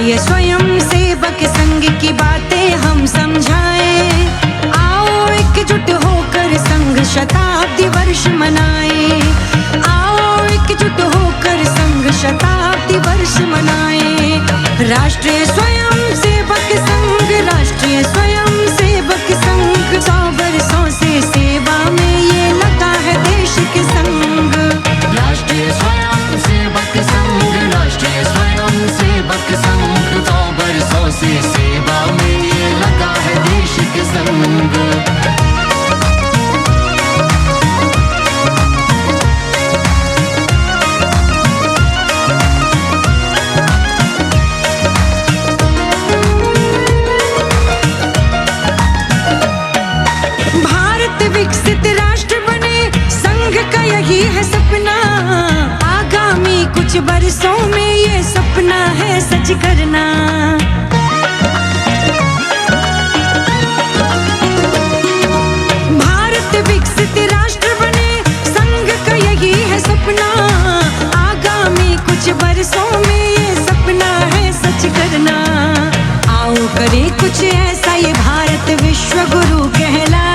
राष्ट्रीय स्वयं सेवक संघ की बातें हम समझाएं। आओ एकजुट होकर संघ शताब्दी वर्ष मनाएं। आओ एकजुट होकर संघ शताब्दी वर्ष मनाएं। राष्ट्रीय स्वयं सेवक संघ, राष्ट्रीय स्वयं सेवक संघ 100 वर्षों से सेवा में ये लगा है देश के संग। राष्ट्रीय स्वयं सेवक संघ, राष्ट्रीय स्वयं सेवक संघ 100 वर्षों से सेवा में ये लगा है देश के संग। विकसित राष्ट्र बने संघ का यही है सपना। आगामी कुछ वर्षों में ये सपना है सच करना। भारत विकसित राष्ट्र बने संघ का यही है सपना। आगामी कुछ वर्षों में ये सपना है सच करना। आओ करें कुछ ऐसा ये भारत विश्व गुरु कहलाए।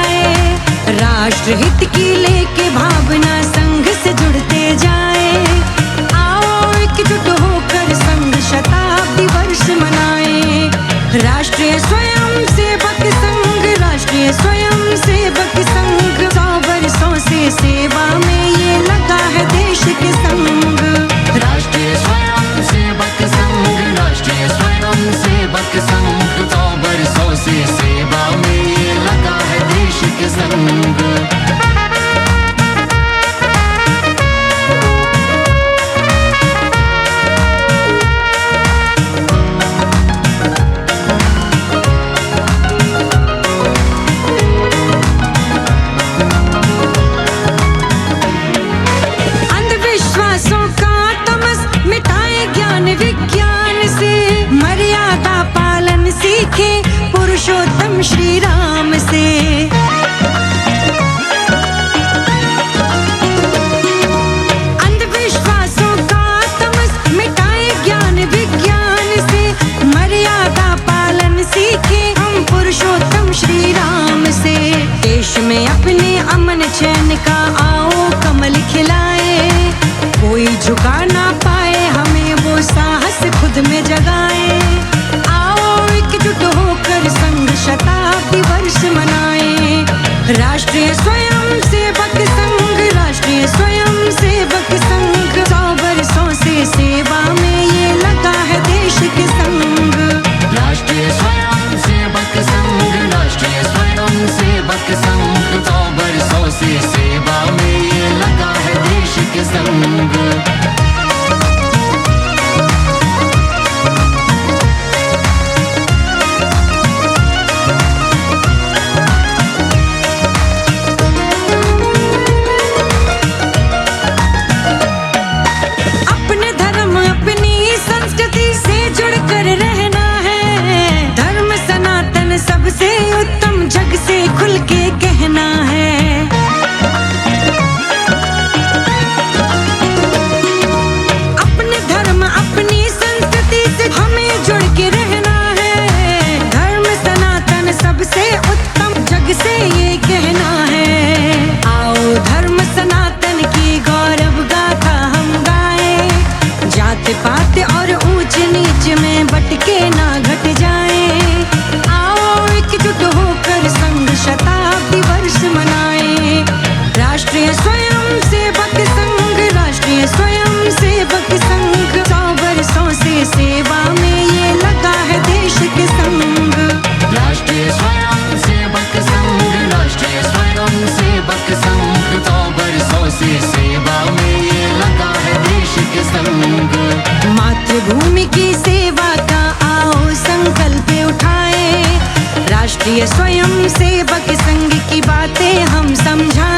राष्ट्र हित की लेके भावना संघ से जुड़ते जाए। आओ एकजुट होकर संघ शताब्दी वर्ष मनाए। राष्ट्रीय स्वयं सेवक संघ, राष्ट्रीय स्वयं सेवक संघ 100 वर्षों से सेवा में ये लगा है देश के संग। राष्ट्रीय स्वयं सेवक संघ, राष्ट्रीय स्वयं सेवक संघ 100 वर्षों से सेवा में ये लगा है देश के संग। अंधविश्वासों का तमस मिटाए ज्ञान विज्ञान से। मर्यादा पालन सीखे पुरुषोत्तम श्री राम से। अंधविश्वासों का तमस मिटाए ज्ञान विज्ञान से। मर्यादा पालन सीखे हम पुरुषोत्तम श्री राम से। देश में अपने अमन चैन का आओ कमल खिलाए। कोई झुका ना पाए हमें वो साहस खुद में जगाए। आओ एकजुट होकर संघ शताब्दी वर्ष मनाए। राष्ट्रीय स्वयं सेवक संघ, राष्ट्रीय स्वयं सेवक संघ 100 वर्षों से सेवा में ये लगा है देश के संग। राष्ट्रीय स्वयं सेवक संघ, राष्ट्रीय स्वयं सेवक संघ 100 वर्षों से सेवा में ये लगा है देश के संग। अपने धर्म अपनी संस्कृति से जुड़कर रहना है। धर्म सनातन सबसे उत्तम जग से खुल के कहना है। अपने धर्म अपनी संस्कृति से हमें जुड़ के रहना है। धर्म सनातन सबसे उत्तम जग से ये कहना है। आओ धर्म सनातन की गौरव गाथा हम गाएं। जात पात और ऊंच नीच में बटके ना घट जाए। आओ एकजुट होकर संघ शताब्दी वर्ष मनाए। राष्ट्रीय स्वयं सेवक संघ, राष्ट्रीय स्वयं सेवक संघ 100 वर्षों से सेवा में ये लगा है देश के संग। राष्ट्रीय स्वयं सेवक संघ, राष्ट्रीय स्वयं सेवक संघ 100 वर्षों से सेवा में ये लगा है देश के संग। मातृभूमि की सेवा का आओ संकल्प उठाए। राष्ट्रीय स्वयं सेवक संघ की बातें हम समझाएं।